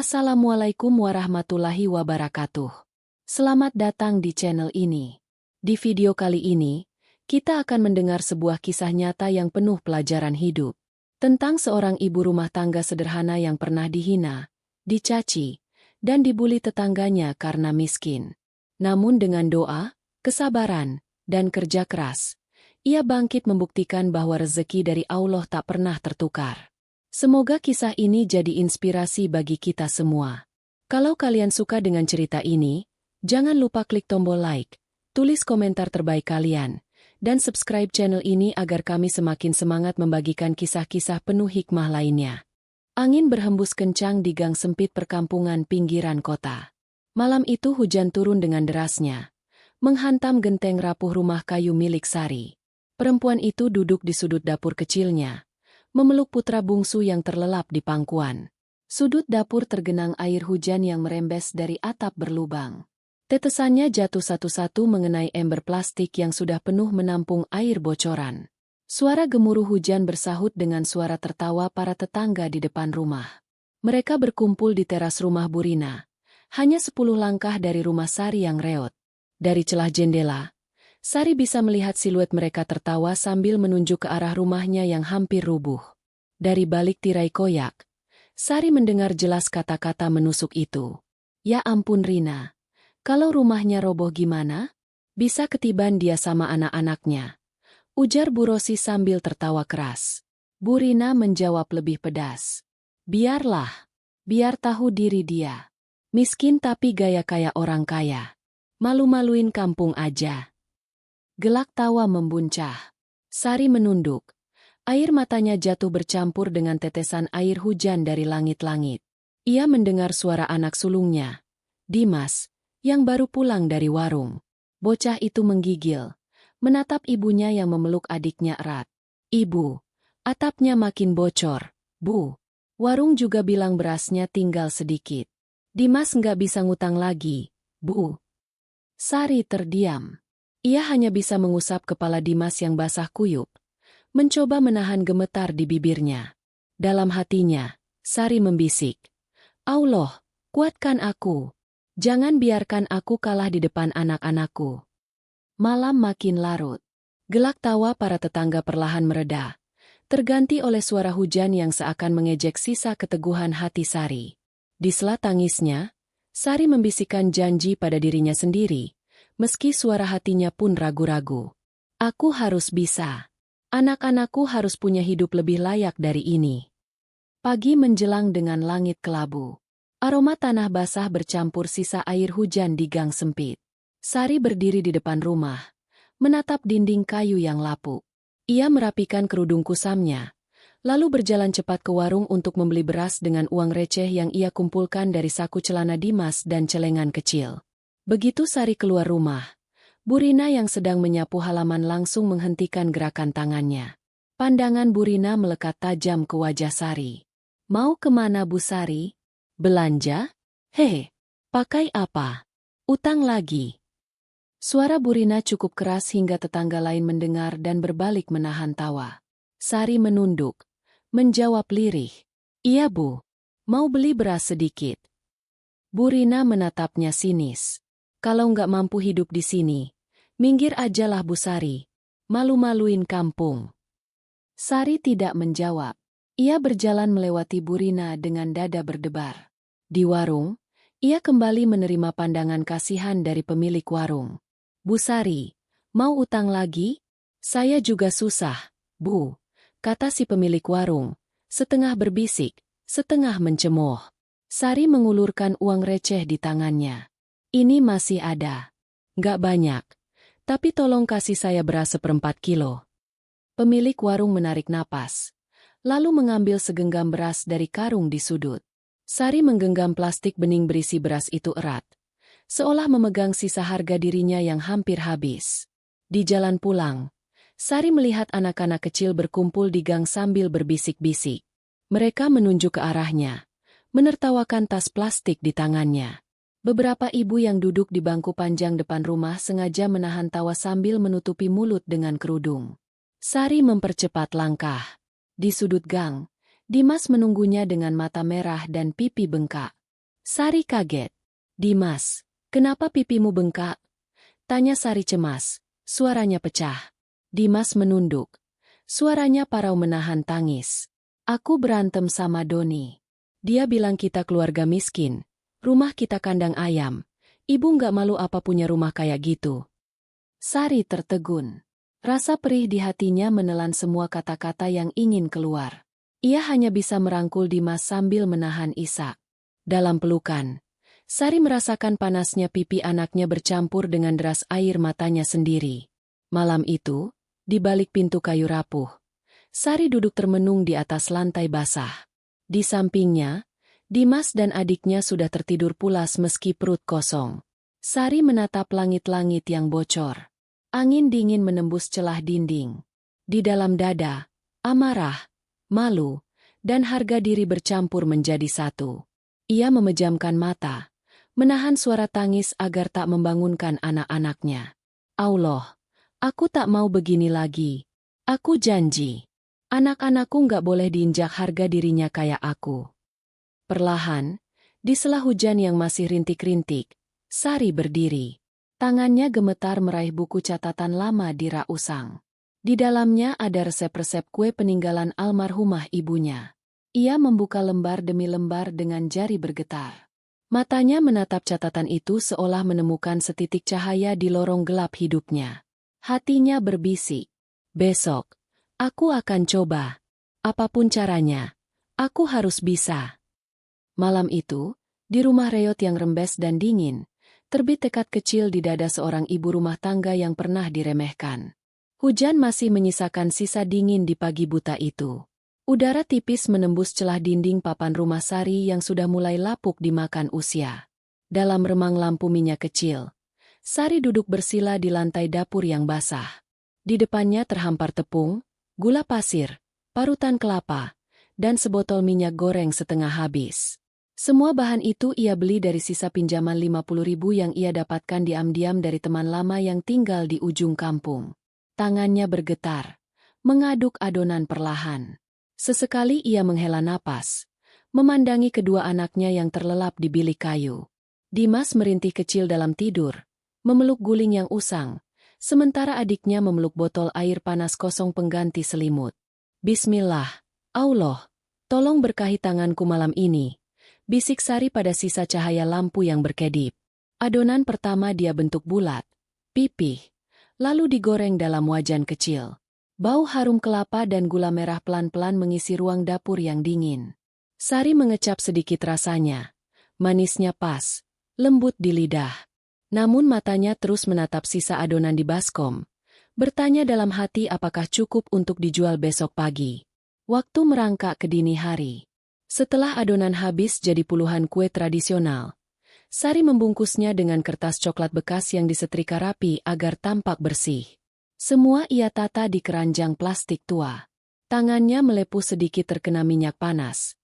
Assalamualaikum warahmatullahi wabarakatuh. Selamat datang di channel ini. Di video kali ini, kita akan mendengar sebuah kisah nyata yang penuh pelajaran hidup. Tentang seorang ibu rumah tangga sederhana yang pernah dihina, dicaci, dan dibuli tetangganya karena miskin. Namun dengan doa, kesabaran, dan kerja keras, ia bangkit membuktikan bahwa rezeki dari Allah tak pernah tertukar. Semoga kisah ini jadi inspirasi bagi kita semua. Kalau kalian suka dengan cerita ini, jangan lupa klik tombol like, tulis komentar terbaik kalian, dan subscribe channel ini agar kami semakin semangat membagikan kisah-kisah penuh hikmah lainnya. Angin berhembus kencang di gang sempit perkampungan pinggiran kota. Malam itu hujan turun dengan derasnya, menghantam genteng rapuh rumah kayu milik Sari. Perempuan itu duduk di sudut dapur kecilnya, memeluk putra bungsu yang terlelap di pangkuan. Sudut dapur tergenang air hujan yang merembes dari atap berlubang. Tetesannya jatuh satu-satu mengenai ember plastik yang sudah penuh menampung air bocoran. Suara gemuruh hujan bersahut dengan suara tertawa para tetangga di depan rumah. Mereka berkumpul di teras rumah Burina, hanya 10 langkah dari rumah Sari yang reot. Dari celah jendela, Sari bisa melihat siluet mereka tertawa sambil menunjuk ke arah rumahnya yang hampir rubuh. Dari balik tirai koyak, Sari mendengar jelas kata-kata menusuk itu. Ya ampun Rina, kalau rumahnya roboh gimana? Bisa ketiban dia sama anak-anaknya, ujar Bu Rosi sambil tertawa keras. Bu Rina menjawab lebih pedas. Biarlah, biar tahu diri dia. Miskin tapi gaya kayak orang kaya. Malu-maluin kampung aja. Gelak tawa membuncah. Sari menunduk. Air matanya jatuh bercampur dengan tetesan air hujan dari langit-langit. Ia mendengar suara anak sulungnya, Dimas, yang baru pulang dari warung. Bocah itu menggigil, menatap ibunya yang memeluk adiknya erat. Ibu, atapnya makin bocor. Bu, warung juga bilang berasnya tinggal sedikit. Dimas nggak bisa ngutang lagi, Bu. Sari terdiam. Ia hanya bisa mengusap kepala Dimas yang basah kuyup, mencoba menahan gemetar di bibirnya. Dalam hatinya, Sari membisik, Allah, kuatkan aku. Jangan biarkan aku kalah di depan anak-anakku. Malam makin larut. Gelak tawa para tetangga perlahan mereda, terganti oleh suara hujan yang seakan mengejek sisa keteguhan hati Sari. Di sela tangisnya, Sari membisikkan janji pada dirinya sendiri. Meski suara hatinya pun ragu-ragu. Aku harus bisa. Anak-anakku harus punya hidup lebih layak dari ini. Pagi menjelang dengan langit kelabu. Aroma tanah basah bercampur sisa air hujan di gang sempit. Sari berdiri di depan rumah, menatap dinding kayu yang lapuk. Ia merapikan kerudung kusamnya, lalu berjalan cepat ke warung untuk membeli beras dengan uang receh yang ia kumpulkan dari saku celana Dimas dan celengan kecil. Begitu Sari keluar rumah, Burina yang sedang menyapu halaman langsung menghentikan gerakan tangannya. Pandangan Burina melekat tajam ke wajah Sari. Mau kemana Bu Sari? Belanja? Hehe, pakai apa? Utang lagi. Suara Burina cukup keras hingga tetangga lain mendengar dan berbalik menahan tawa. Sari menunduk, menjawab lirih. Iya Bu, mau beli beras sedikit. Burina menatapnya sinis. Kalau nggak mampu hidup di sini, minggir ajalah Bu Sari. Malu-maluin kampung. Sari tidak menjawab. Ia berjalan melewati Burina dengan dada berdebar. Di warung, ia kembali menerima pandangan kasihan dari pemilik warung. Bu Sari, mau utang lagi? Saya juga susah, Bu, kata si pemilik warung, setengah berbisik, setengah mencemooh. Sari mengulurkan uang receh di tangannya. Ini masih ada. Nggak banyak. Tapi tolong kasih saya beras 1/4 kilo. Pemilik warung menarik napas, lalu mengambil segenggam beras dari karung di sudut. Sari menggenggam plastik bening berisi beras itu erat, seolah memegang sisa harga dirinya yang hampir habis. Di jalan pulang, Sari melihat anak-anak kecil berkumpul di gang sambil berbisik-bisik. Mereka menunjuk ke arahnya, menertawakan tas plastik di tangannya. Beberapa ibu yang duduk di bangku panjang depan rumah sengaja menahan tawa sambil menutupi mulut dengan kerudung. Sari mempercepat langkah. Di sudut gang, Dimas menunggunya dengan mata merah dan pipi bengkak. Sari kaget. Dimas, kenapa pipimu bengkak? Tanya Sari cemas. Suaranya pecah. Dimas menunduk. Suaranya parau menahan tangis. Aku berantem sama Doni. Dia bilang kita keluarga miskin. Rumah kita kandang ayam. Ibu nggak malu apa punya rumah kayak gitu? Sari tertegun. Rasa perih di hatinya menelan semua kata-kata yang ingin keluar. Ia hanya bisa merangkul Dimas sambil menahan isak. Dalam pelukan, Sari merasakan panasnya pipi anaknya bercampur dengan deras air matanya sendiri. Malam itu, di balik pintu kayu rapuh, Sari duduk termenung di atas lantai basah. Di sampingnya, Dimas dan adiknya sudah tertidur pulas meski perut kosong. Sari menatap langit-langit yang bocor. Angin dingin menembus celah dinding. Di dalam dada, amarah, malu, dan harga diri bercampur menjadi satu. Ia memejamkan mata, menahan suara tangis agar tak membangunkan anak-anaknya. Allah, aku tak mau begini lagi. Aku janji. Anak-anakku nggak boleh diinjak harga dirinya kayak aku. Perlahan, di sela hujan yang masih rintik-rintik, Sari berdiri. Tangannya gemetar meraih buku catatan lama di rak usang. Di dalamnya ada resep-resep kue peninggalan almarhumah ibunya. Ia membuka lembar demi lembar dengan jari bergetar. Matanya menatap catatan itu seolah menemukan setitik cahaya di lorong gelap hidupnya. Hatinya berbisik. Besok, aku akan coba. Apapun caranya, aku harus bisa. Malam itu, di rumah reot yang rembes dan dingin, terbit tekad kecil di dada seorang ibu rumah tangga yang pernah diremehkan. Hujan masih menyisakan sisa dingin di pagi buta itu. Udara tipis menembus celah dinding papan rumah Sari yang sudah mulai lapuk dimakan usia. Dalam remang lampu minyak kecil, Sari duduk bersila di lantai dapur yang basah. Di depannya terhampar tepung, gula pasir, parutan kelapa, dan sebotol minyak goreng setengah habis. Semua bahan itu ia beli dari sisa pinjaman 50.000 yang ia dapatkan diam-diam dari teman lama yang tinggal di ujung kampung. Tangannya bergetar, mengaduk adonan perlahan. Sesekali ia menghela napas, memandangi kedua anaknya yang terlelap di bilik kayu. Dimas merintih kecil dalam tidur, memeluk guling yang usang, sementara adiknya memeluk botol air panas kosong pengganti selimut. Bismillah, Allah, tolong berkahi tanganku malam ini. Bisik Sari pada sisa cahaya lampu yang berkedip. Adonan pertama dia bentuk bulat, pipih, lalu digoreng dalam wajan kecil. Bau harum kelapa dan gula merah pelan-pelan mengisi ruang dapur yang dingin. Sari mengecap sedikit rasanya. Manisnya pas, lembut di lidah. Namun matanya terus menatap sisa adonan di baskom. Bertanya dalam hati apakah cukup untuk dijual besok pagi. Waktu merangkak ke dini hari. Setelah adonan habis jadi puluhan kue tradisional, Sari membungkusnya dengan kertas coklat bekas yang disetrika rapi agar tampak bersih. Semua ia tata di keranjang plastik tua. Tangannya melepuh sedikit terkena minyak panas,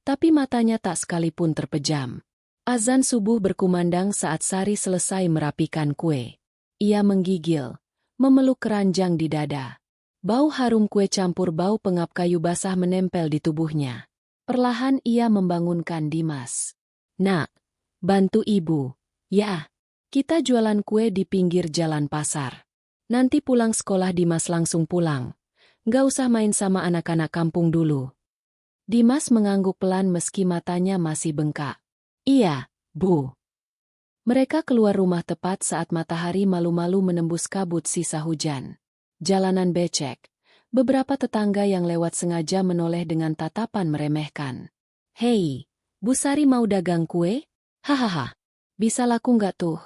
tapi matanya tak sekalipun terpejam. Azan subuh berkumandang saat Sari selesai merapikan kue. Ia menggigil, memeluk keranjang di dada. Bau harum kue campur bau pengap kayu basah menempel di tubuhnya. Perlahan ia membangunkan Dimas. Nak, bantu ibu. Ya, kita jualan kue di pinggir jalan pasar. Nanti pulang sekolah Dimas langsung pulang. Nggak usah main sama anak-anak kampung dulu. Dimas mengangguk pelan meski matanya masih bengkak. Iya, Bu. Mereka keluar rumah tepat saat matahari malu-malu menembus kabut sisa hujan. Jalanan becek. Beberapa tetangga yang lewat sengaja menoleh dengan tatapan meremehkan. Hei, Bu Sari mau dagang kue? Hahaha, bisa laku nggak tuh?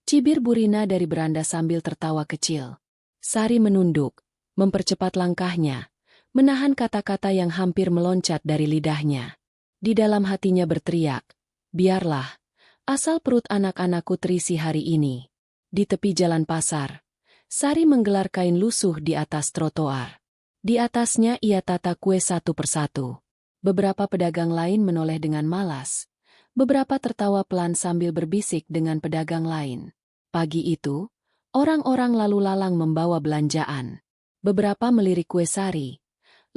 Cibir Bu Rina dari beranda sambil tertawa kecil. Sari menunduk, mempercepat langkahnya, menahan kata-kata yang hampir meloncat dari lidahnya. Di dalam hatinya berteriak, biarlah, asal perut anak-anakku terisi hari ini. Di tepi jalan pasar, Sari menggelar kain lusuh di atas trotoar. Di atasnya ia tata kue satu persatu. Beberapa pedagang lain menoleh dengan malas. Beberapa tertawa pelan sambil berbisik dengan pedagang lain. Pagi itu, orang-orang lalu lalang membawa belanjaan. Beberapa melirik kue Sari,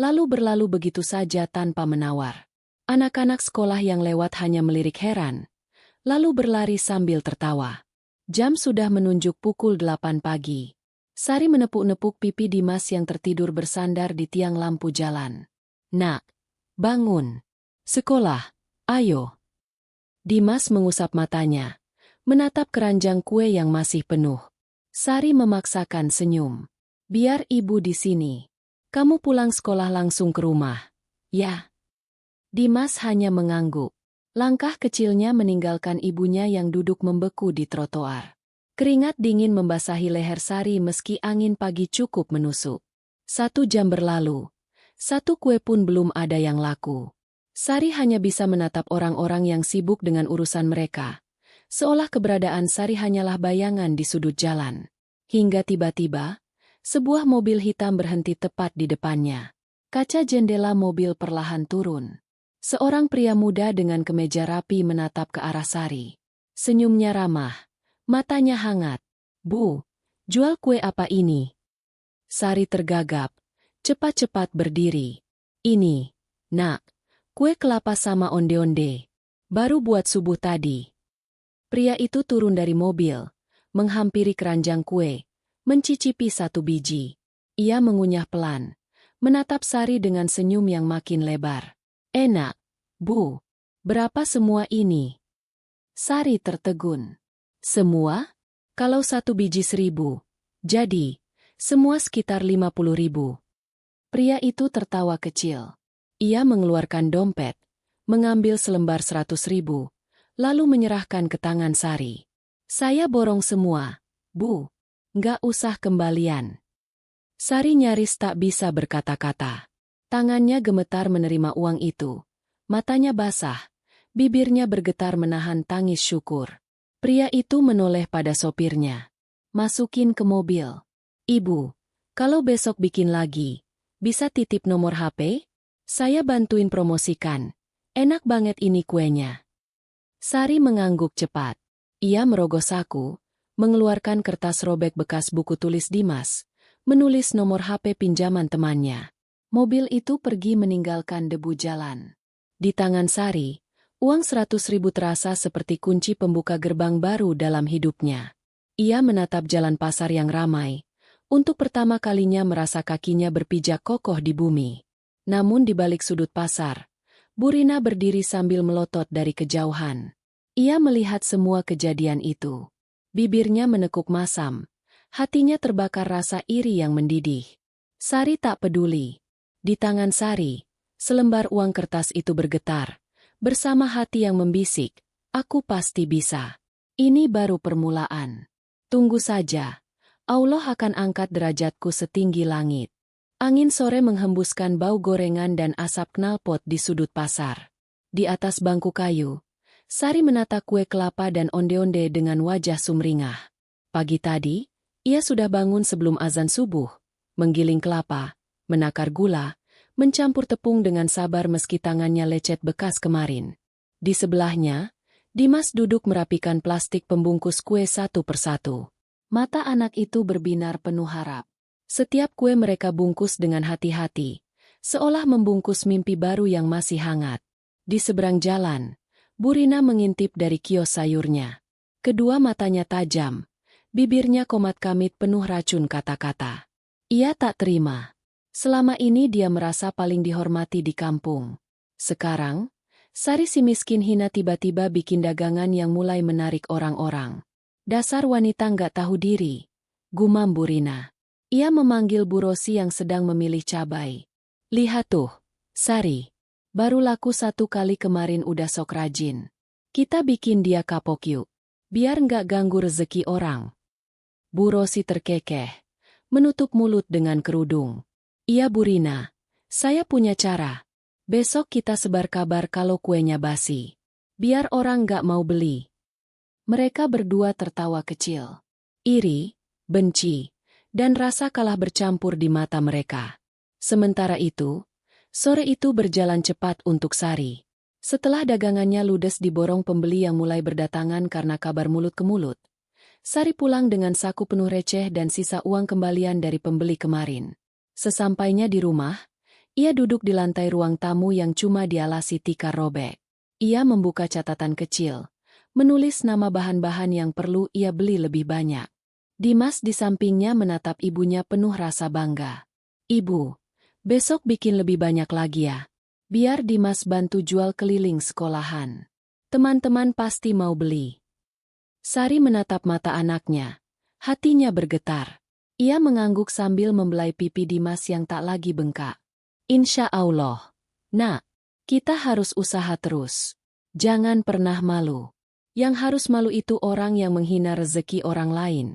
lalu berlalu begitu saja tanpa menawar. Anak-anak sekolah yang lewat hanya melirik heran, lalu berlari sambil tertawa. Jam sudah menunjuk pukul 8 pagi. Sari menepuk-nepuk pipi Dimas yang tertidur bersandar di tiang lampu jalan. "Nak, bangun. Sekolah, ayo." Dimas mengusap matanya, menatap keranjang kue yang masih penuh. Sari memaksakan senyum. "Biar ibu di sini. Kamu pulang sekolah langsung ke rumah, ya?" Dimas hanya mengangguk. Langkah kecilnya meninggalkan ibunya yang duduk membeku di trotoar. Keringat dingin membasahi leher Sari meski angin pagi cukup menusuk. 1 jam berlalu. 1 kue pun belum ada yang laku. Sari hanya bisa menatap orang-orang yang sibuk dengan urusan mereka. Seolah keberadaan Sari hanyalah bayangan di sudut jalan. Hingga tiba-tiba, sebuah mobil hitam berhenti tepat di depannya. Kaca jendela mobil perlahan turun. Seorang pria muda dengan kemeja rapi menatap ke arah Sari. Senyumnya ramah, matanya hangat. "Bu, jual kue apa ini?" Sari tergagap, cepat-cepat berdiri. "Ini, nak, kue kelapa sama onde-onde. Baru buat subuh tadi." Pria itu turun dari mobil, menghampiri keranjang kue, mencicipi 1 biji. Ia mengunyah pelan, menatap Sari dengan senyum yang makin lebar. "Enak, Bu. Berapa semua ini?" Sari tertegun. "Semua? Kalau 1 biji 1.000. Jadi, semua sekitar 50.000. Pria itu tertawa kecil. Ia mengeluarkan dompet, mengambil selembar 100.000, lalu menyerahkan ke tangan Sari. "Saya borong semua, Bu. Nggak usah kembalian." Sari nyaris tak bisa berkata-kata. Tangannya gemetar menerima uang itu. Matanya basah, bibirnya bergetar menahan tangis syukur. Pria itu menoleh pada sopirnya. "Masukin ke mobil. Ibu, kalau besok bikin lagi, bisa titip nomor HP? Saya bantuin promosikan. Enak banget ini kuenya." Sari mengangguk cepat. Ia merogoh saku, mengeluarkan kertas robek bekas buku tulis Dimas, menulis nomor HP pinjaman temannya. Mobil itu pergi meninggalkan debu jalan. Di tangan Sari, uang 100.000 terasa seperti kunci pembuka gerbang baru dalam hidupnya. Ia menatap jalan pasar yang ramai. Untuk pertama kalinya merasa kakinya berpijak kokoh di bumi. Namun di balik sudut pasar, Bu Rina berdiri sambil melotot dari kejauhan. Ia melihat semua kejadian itu. Bibirnya menekuk masam. Hatinya terbakar rasa iri yang mendidih. Sari tak peduli. Di tangan Sari, selembar uang kertas itu bergetar. Bersama hati yang membisik, "Aku pasti bisa. Ini baru permulaan. Tunggu saja. Allah akan angkat derajatku setinggi langit." Angin sore menghembuskan bau gorengan dan asap knalpot di sudut pasar. Di atas bangku kayu, Sari menata kue kelapa dan onde-onde dengan wajah sumringah. Pagi tadi, ia sudah bangun sebelum azan subuh, menggiling kelapa, menakar gula, mencampur tepung dengan sabar meski tangannya lecet bekas kemarin. Di sebelahnya, Dimas duduk merapikan plastik pembungkus kue satu persatu. Mata anak itu berbinar penuh harap. Setiap kue mereka bungkus dengan hati-hati, seolah membungkus mimpi baru yang masih hangat. Di seberang jalan, Bu Rina mengintip dari kios sayurnya. Kedua matanya tajam, bibirnya komat-kamit penuh racun kata-kata. Ia tak terima. Selama ini dia merasa paling dihormati di kampung. Sekarang, Sari si miskin hina tiba-tiba bikin dagangan yang mulai menarik orang-orang. "Dasar wanita nggak tahu diri," gumam Bu Rina. Ia memanggil Bu Rosi yang sedang memilih cabai. "Lihat tuh, Sari. Baru laku 1 kali kemarin udah sok rajin. Kita bikin dia kapok yuk. Biar nggak ganggu rezeki orang." Bu Rosi terkekeh, menutup mulut dengan kerudung. "Iya Bu Rina, saya punya cara. Besok kita sebar kabar kalau kuenya basi. Biar orang nggak mau beli." Mereka berdua tertawa kecil. Iri, benci, dan rasa kalah bercampur di mata mereka. Sementara itu, sore itu berjalan cepat untuk Sari. Setelah dagangannya ludes diborong pembeli yang mulai berdatangan karena kabar mulut ke mulut, Sari pulang dengan saku penuh receh dan sisa uang kembalian dari pembeli kemarin. Sesampainya di rumah, Ia duduk di lantai ruang tamu yang cuma dialasi tikar robek. Ia membuka catatan kecil, menulis nama bahan-bahan yang perlu ia beli lebih banyak. Dimas di sampingnya menatap ibunya penuh rasa bangga. "Ibu, besok bikin lebih banyak lagi ya. Biar Dimas bantu jual keliling sekolahan. Teman-teman pasti mau beli." Sari menatap mata anaknya. Hatinya bergetar. Ia mengangguk sambil membelai pipi Dimas yang tak lagi bengkak. "Insya Allah. Nak, kita harus usaha terus. Jangan pernah malu. Yang harus malu itu orang yang menghina rezeki orang lain."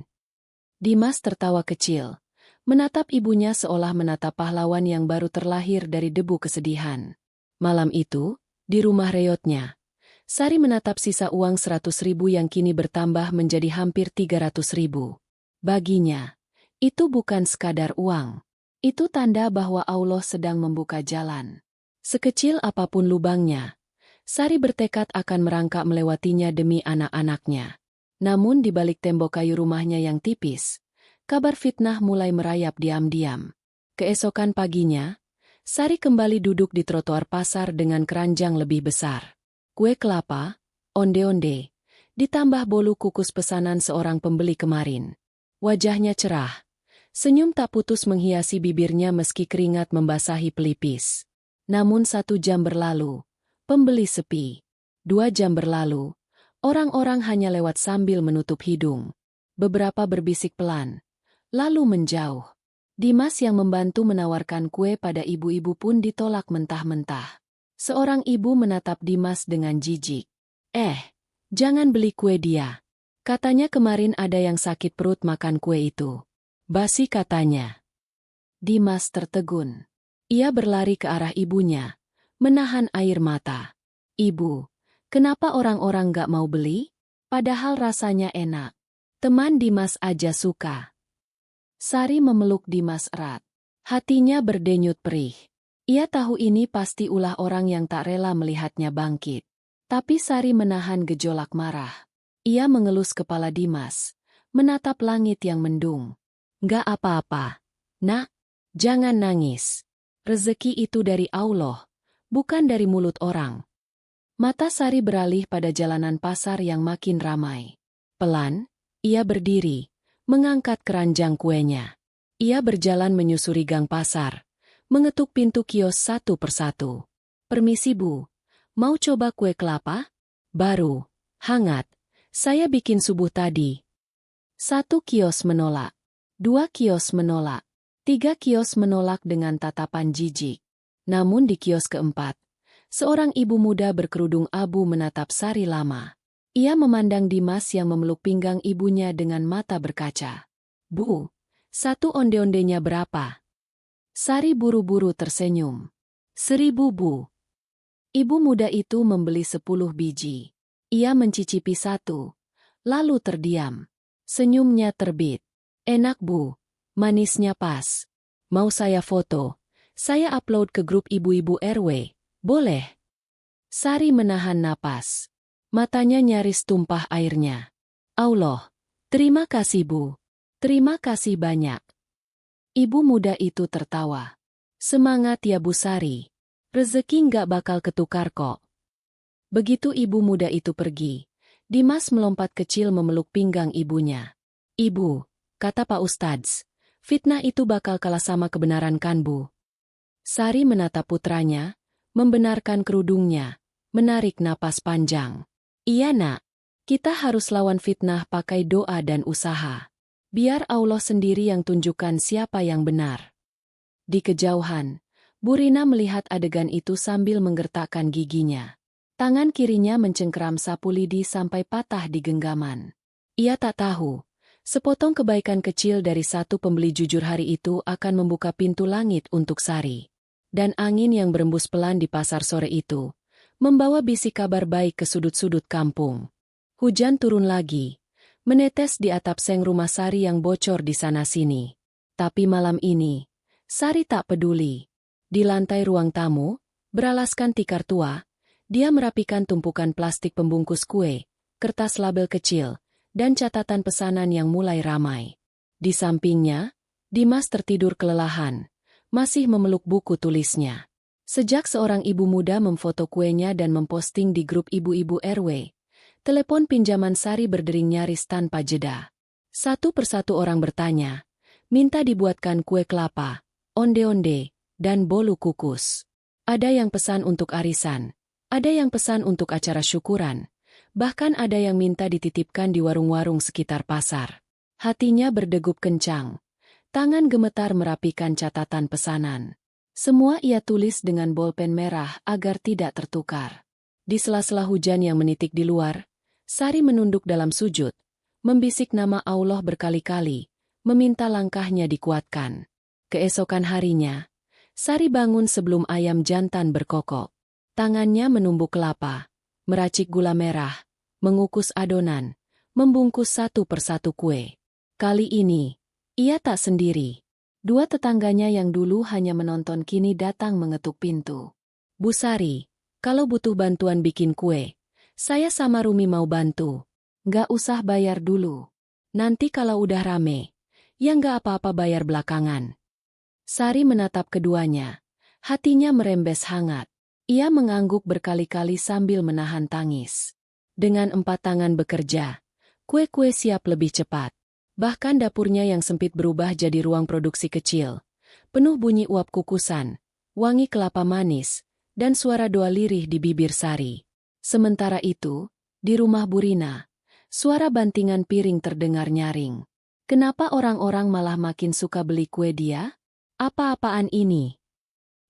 Dimas tertawa kecil, menatap ibunya seolah menatap pahlawan yang baru terlahir dari debu kesedihan. Malam itu, di rumah reyotnya, Sari menatap sisa uang 100.000 yang kini bertambah menjadi hampir 300.000. Baginya, itu bukan sekadar uang. Itu tanda bahwa Allah sedang membuka jalan. Sekecil apapun lubangnya, Sari bertekad akan merangkak melewatinya demi anak-anaknya. Namun di balik tembok kayu rumahnya yang tipis, kabar fitnah mulai merayap diam-diam. Keesokan paginya, Sari kembali duduk di trotoar pasar dengan keranjang lebih besar. Kue kelapa, onde-onde, ditambah bolu kukus pesanan seorang pembeli kemarin. Wajahnya cerah. Senyum tak putus menghiasi bibirnya meski keringat membasahi pelipis. Namun 1 jam berlalu, pembeli sepi. 2 jam berlalu, orang-orang hanya lewat sambil menutup hidung. Beberapa berbisik pelan, lalu menjauh. Dimas yang membantu menawarkan kue pada ibu-ibu pun ditolak mentah-mentah. Seorang ibu menatap Dimas dengan jijik. Jangan beli kue dia. Katanya kemarin ada yang sakit perut makan kue itu. Basi katanya." Dimas tertegun. Ia berlari ke arah ibunya, menahan air mata. "Ibu, kenapa orang-orang gak mau beli? Padahal rasanya enak. Teman Dimas aja suka." Sari memeluk Dimas erat. Hatinya berdenyut perih. Ia tahu ini pasti ulah orang yang tak rela melihatnya bangkit. Tapi Sari menahan gejolak marah. Ia mengelus kepala Dimas, menatap langit yang mendung. "Gak apa-apa. Nak, jangan nangis. Rezeki itu dari Allah, bukan dari mulut orang." Mata Sari beralih pada jalanan pasar yang makin ramai. Pelan, ia berdiri, mengangkat keranjang kuenya. Ia berjalan menyusuri gang pasar, mengetuk pintu kios satu persatu. "Permisi Bu, mau coba kue kelapa? Baru, hangat, saya bikin subuh tadi." 1 kios menolak. 2 kios menolak. 3 kios menolak dengan tatapan jijik. Namun di kios keempat, seorang ibu muda berkerudung abu menatap Sari lama. Ia memandang Dimas yang memeluk pinggang ibunya dengan mata berkaca. "Bu, 1 onde-ondenya berapa?" Sari buru-buru tersenyum. 1.000 Bu. Ibu muda itu membeli 10 biji. Ia mencicipi 1, lalu terdiam. Senyumnya terbit. "Enak Bu, manisnya pas. Mau saya foto? Saya upload ke grup ibu-ibu RW, boleh?" Sari menahan napas. Matanya nyaris tumpah airnya. "Allah, terima kasih Bu. Terima kasih banyak." Ibu muda itu tertawa. "Semangat ya Bu Sari. Rezeki nggak bakal ketukar kok." Begitu ibu muda itu pergi, Dimas melompat kecil memeluk pinggang ibunya. "Ibu," kata Pak Ustadz, "fitnah itu bakal kalah sama kebenaran kan Bu?" Sari menatap putranya, membenarkan kerudungnya, menarik napas panjang. "Iya Nak, kita harus lawan fitnah pakai doa dan usaha. Biar Allah sendiri yang tunjukkan siapa yang benar." Di kejauhan, Bu Rina melihat adegan itu sambil menggertakkan giginya. Tangan kirinya mencengkeram sapu lidi sampai patah di genggaman. Ia tak tahu, sepotong kebaikan kecil dari 1 pembeli jujur hari itu akan membuka pintu langit untuk Sari. Dan angin yang berembus pelan di pasar sore itu, membawa bisik kabar baik ke sudut-sudut kampung. Hujan turun lagi, menetes di atap seng rumah Sari yang bocor di sana-sini. Tapi malam ini, Sari tak peduli. Di lantai ruang tamu, beralaskan tikar tua, dia merapikan tumpukan plastik pembungkus kue, kertas label kecil, dan catatan pesanan yang mulai ramai. Di sampingnya, Dimas tertidur kelelahan, masih memeluk buku tulisnya. Sejak seorang ibu muda memfoto kuenya dan memposting di grup ibu-ibu RW, telepon pinjaman Sari berdering nyaris tanpa jeda. Satu persatu orang bertanya, minta dibuatkan kue kelapa, onde-onde, dan bolu kukus. Ada yang pesan untuk arisan, ada yang pesan untuk acara syukuran, bahkan ada yang minta dititipkan di warung-warung sekitar pasar. Hatinya berdegup kencang, tangan gemetar merapikan catatan pesanan. Semua ia tulis dengan bolpen merah agar tidak tertukar. Di sela-sela hujan yang menitik di luar, Sari menunduk dalam sujud, membisik nama Allah berkali-kali, meminta langkahnya dikuatkan. Keesokan harinya, Sari bangun sebelum ayam jantan berkokok. Tangannya menumbuk kelapa, meracik gula merah, mengukus adonan, membungkus satu persatu kue. Kali ini, ia tak sendiri. Dua tetangganya yang dulu hanya menonton kini datang mengetuk pintu. Bu Sari, kalau butuh bantuan bikin kue, saya sama Rumi mau bantu. Nggak usah bayar dulu. Nanti kalau udah rame, ya nggak apa-apa bayar belakangan. Sari menatap keduanya. Hatinya merembes hangat. Ia mengangguk berkali-kali sambil menahan tangis. Dengan 4 tangan bekerja, kue-kue siap lebih cepat. Bahkan dapurnya yang sempit berubah jadi ruang produksi kecil. Penuh bunyi uap kukusan, wangi kelapa manis, dan suara doa lirih di bibir Sari. Sementara itu, di rumah Bu Rina, suara bantingan piring terdengar nyaring. Kenapa orang-orang malah makin suka beli kue dia? Apa-apaan ini?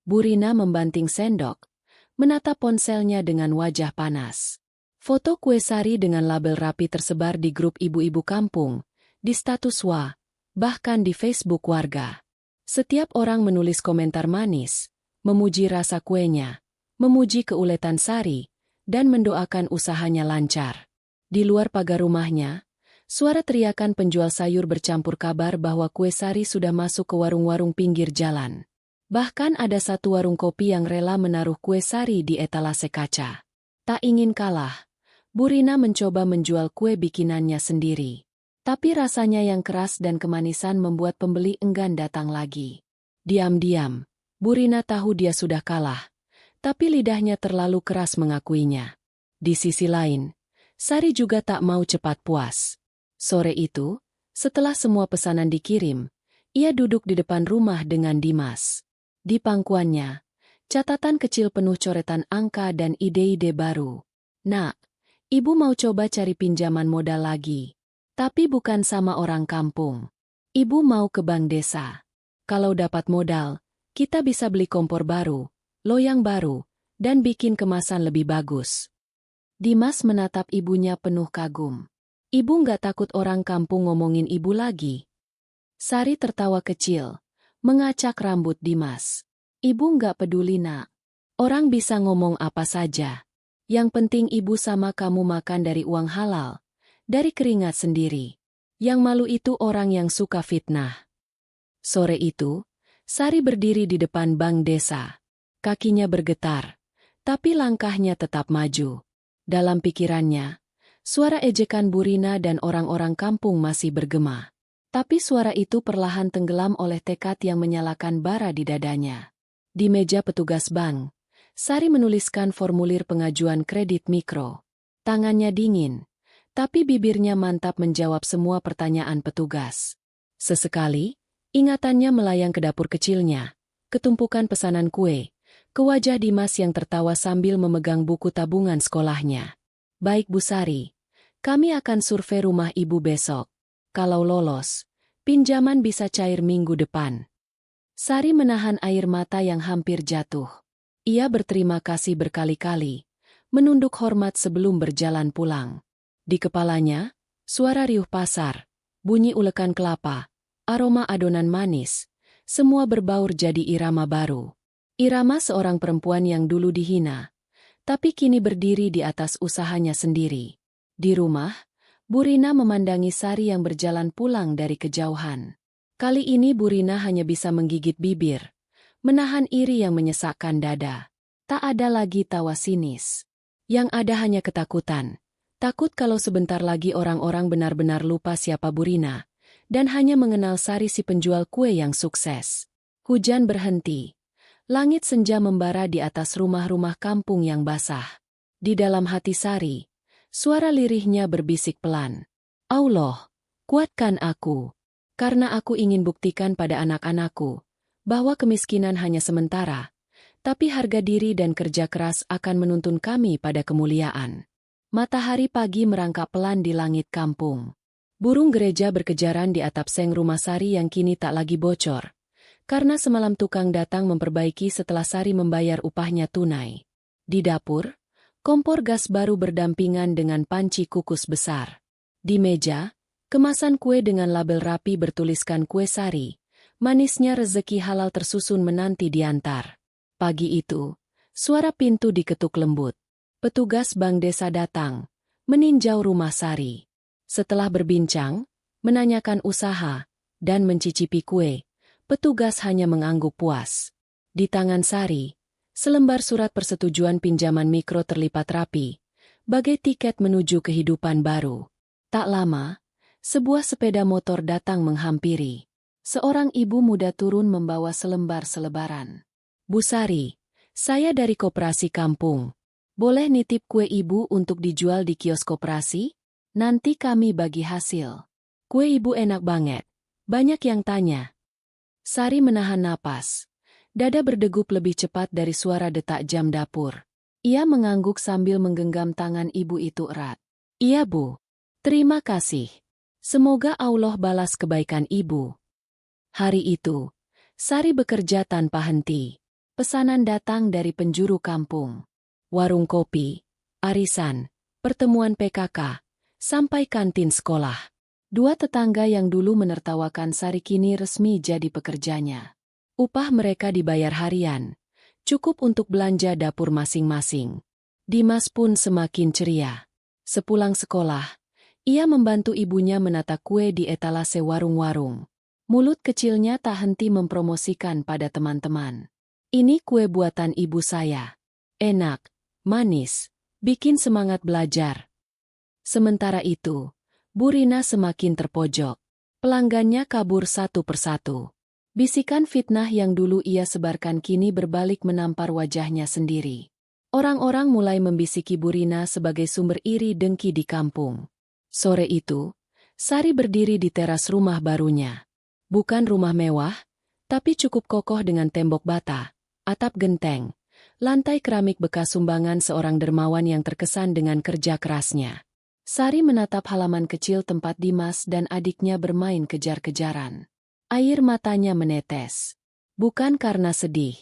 Bu Rina membanting sendok, menatap ponselnya dengan wajah panas. Foto kue Sari dengan label rapi tersebar di grup ibu-ibu kampung, di status WA, bahkan di Facebook warga. Setiap orang menulis komentar manis, memuji rasa kuenya, memuji keuletan Sari, dan mendoakan usahanya lancar. Di luar pagar rumahnya, suara teriakan penjual sayur bercampur kabar bahwa kue Sari sudah masuk ke warung-warung pinggir jalan. Bahkan ada satu warung kopi yang rela menaruh kue Sari di etalase kaca. Tak ingin kalah, Bu Rina mencoba menjual kue bikinannya sendiri. Tapi rasanya yang keras dan kemanisan membuat pembeli enggan datang lagi. Diam-diam, Bu Rina tahu dia sudah kalah, tapi lidahnya terlalu keras mengakuinya. Di sisi lain, Sari juga tak mau cepat puas. Sore itu, setelah semua pesanan dikirim, ia duduk di depan rumah dengan Dimas. Di pangkuannya, catatan kecil penuh coretan angka dan ide-ide baru. Nak, ibu mau coba cari pinjaman modal lagi. Tapi bukan sama orang kampung. Ibu mau ke bank desa. Kalau dapat modal, kita bisa beli kompor baru, loyang baru, dan bikin kemasan lebih bagus. Dimas menatap ibunya penuh kagum. Ibu nggak takut orang kampung ngomongin ibu lagi? Sari tertawa kecil, mengacak rambut Dimas. Ibu nggak peduli nak. Orang bisa ngomong apa saja. Yang penting ibu sama kamu makan dari uang halal, dari keringat sendiri. Yang malu itu orang yang suka fitnah. Sore itu, Sari berdiri di depan bank desa. Kakinya bergetar, tapi langkahnya tetap maju. Dalam pikirannya, suara ejekan Bu Rina dan orang-orang kampung masih bergema. Tapi suara itu perlahan tenggelam oleh tekad yang menyalakan bara di dadanya. Di meja petugas bank, Sari menuliskan formulir pengajuan kredit mikro. Tangannya dingin, tapi bibirnya mantap menjawab semua pertanyaan petugas. Sesekali, ingatannya melayang ke dapur kecilnya, ke tumpukan pesanan kue, ke wajah Dimas yang tertawa sambil memegang buku tabungan sekolahnya. Baik Bu Sari, kami akan survei rumah ibu besok. Kalau lolos, pinjaman bisa cair minggu depan. Sari menahan air mata yang hampir jatuh. Ia berterima kasih berkali-kali, menunduk hormat sebelum berjalan pulang. Di kepalanya, suara riuh pasar, bunyi ulekan kelapa, aroma adonan manis, semua berbaur jadi irama baru. Irama seorang perempuan yang dulu dihina, tapi kini berdiri di atas usahanya sendiri. Di rumah, Bu Rina memandangi Sari yang berjalan pulang dari kejauhan. Kali ini Bu Rina hanya bisa menggigit bibir, menahan iri yang menyesakkan dada. Tak ada lagi tawa sinis. Yang ada hanya ketakutan. Takut kalau sebentar lagi orang-orang benar-benar lupa siapa Bu Rina, dan hanya mengenal Sari si penjual kue yang sukses. Hujan berhenti. Langit senja membara di atas rumah-rumah kampung yang basah. Di dalam hati Sari, suara lirihnya berbisik pelan. Allah, kuatkan aku. Karena aku ingin buktikan pada anak-anakku bahwa kemiskinan hanya sementara, tapi harga diri dan kerja keras akan menuntun kami pada kemuliaan. Matahari pagi merangkak pelan di langit kampung. Burung gereja berkejaran di atap seng rumah Sari yang kini tak lagi bocor. Karena semalam tukang datang memperbaiki setelah Sari membayar upahnya tunai. Di dapur, kompor gas baru berdampingan dengan panci kukus besar. Di meja, kemasan kue dengan label rapi bertuliskan kue Sari. Manisnya rezeki halal tersusun menanti diantar. Pagi itu, suara pintu diketuk lembut. Petugas bank desa datang, meninjau rumah Sari. Setelah berbincang, menanyakan usaha, dan mencicipi kue, petugas hanya mengangguk puas. Di tangan Sari, selembar surat persetujuan pinjaman mikro terlipat rapi, bagai tiket menuju kehidupan baru. Tak lama, sebuah sepeda motor datang menghampiri. Seorang ibu muda turun membawa selembar selebaran. Bu Sari, saya dari koperasi kampung. Boleh nitip kue ibu untuk dijual di kios koperasi? Nanti kami bagi hasil. Kue ibu enak banget. Banyak yang tanya. Sari menahan napas. Dada berdegup lebih cepat dari suara detak jam dapur. Ia mengangguk sambil menggenggam tangan ibu itu erat. Iya Bu. Terima kasih. Semoga Allah balas kebaikan ibu. Hari itu, Sari bekerja tanpa henti. Pesanan datang dari penjuru kampung. Warung kopi, arisan, pertemuan PKK, sampai kantin sekolah. Dua tetangga yang dulu menertawakan Sari kini resmi jadi pekerjanya. Upah mereka dibayar harian, cukup untuk belanja dapur masing-masing. Dimas pun semakin ceria. Sepulang sekolah, ia membantu ibunya menata kue di etalase warung-warung. Mulut kecilnya tak henti mempromosikan pada teman-teman. Ini kue buatan ibu saya. Enak, manis, bikin semangat belajar. Sementara itu, Bu Rina semakin terpojok. Pelanggannya kabur satu persatu. Bisikan fitnah yang dulu ia sebarkan kini berbalik menampar wajahnya sendiri. Orang-orang mulai membisiki Bu Rina sebagai sumber iri dengki di kampung. Sore itu, Sari berdiri di teras rumah barunya. Bukan rumah mewah, tapi cukup kokoh dengan tembok bata, atap genteng, lantai keramik bekas sumbangan seorang dermawan yang terkesan dengan kerja kerasnya. Sari menatap halaman kecil tempat Dimas dan adiknya bermain kejar-kejaran. Air matanya menetes. Bukan karena sedih,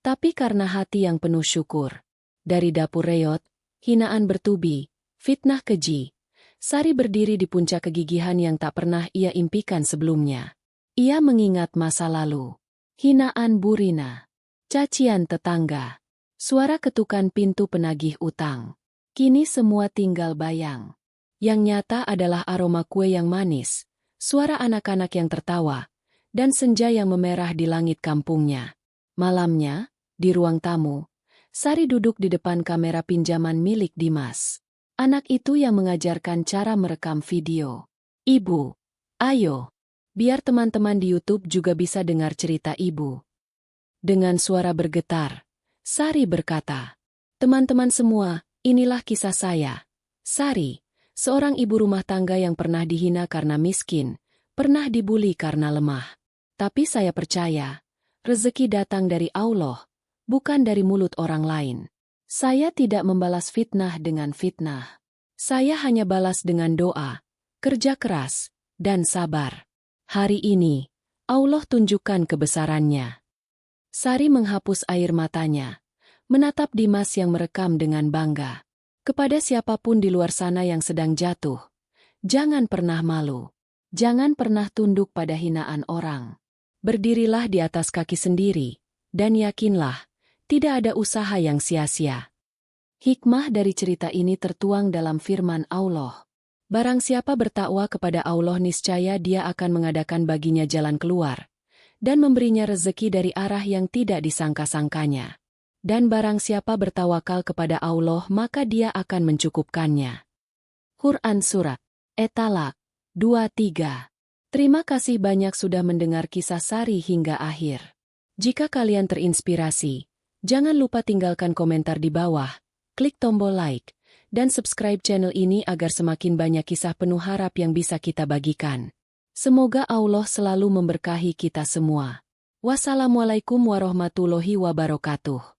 tapi karena hati yang penuh syukur. Dari dapur reot, hinaan bertubi, fitnah keji. Sari berdiri di puncak kegigihan yang tak pernah ia impikan sebelumnya. Ia mengingat masa lalu. Hinaan Bu Rina. Cacian tetangga. Suara ketukan pintu penagih utang. Kini semua tinggal bayang. Yang nyata adalah aroma kue yang manis, suara anak-anak yang tertawa, dan senja yang memerah di langit kampungnya. Malamnya, di ruang tamu, Sari duduk di depan kamera pinjaman milik Dimas. Anak itu yang mengajarkan cara merekam video. Ibu, ayo, biar teman-teman di YouTube juga bisa dengar cerita ibu. Dengan suara bergetar, Sari berkata, teman-teman semua, inilah kisah saya. Sari, seorang ibu rumah tangga yang pernah dihina karena miskin, pernah dibuli karena lemah. Tapi saya percaya, rezeki datang dari Allah, bukan dari mulut orang lain. Saya tidak membalas fitnah dengan fitnah. Saya hanya balas dengan doa, kerja keras, dan sabar. Hari ini, Allah tunjukkan kebesarannya. Sari menghapus air matanya, menatap Dimas yang merekam dengan bangga. Kepada siapapun di luar sana yang sedang jatuh, jangan pernah malu. Jangan pernah tunduk pada hinaan orang. Berdirilah di atas kaki sendiri, dan yakinlah, tidak ada usaha yang sia-sia. Hikmah dari cerita ini tertuang dalam firman Allah. Barang siapa bertakwa kepada Allah niscaya Dia akan mengadakan baginya jalan keluar, dan memberinya rezeki dari arah yang tidak disangka-sangkanya. Dan barang siapa bertawakal kepada Allah maka Dia akan mencukupkannya. Quran Surat At-Talaq 23. Terima kasih banyak sudah mendengar kisah Sari hingga akhir. Jika kalian terinspirasi, jangan lupa tinggalkan komentar di bawah, klik tombol like, dan subscribe channel ini agar semakin banyak kisah penuh harap yang bisa kita bagikan. Semoga Allah selalu memberkahi kita semua. Wassalamualaikum warahmatullahi wabarakatuh.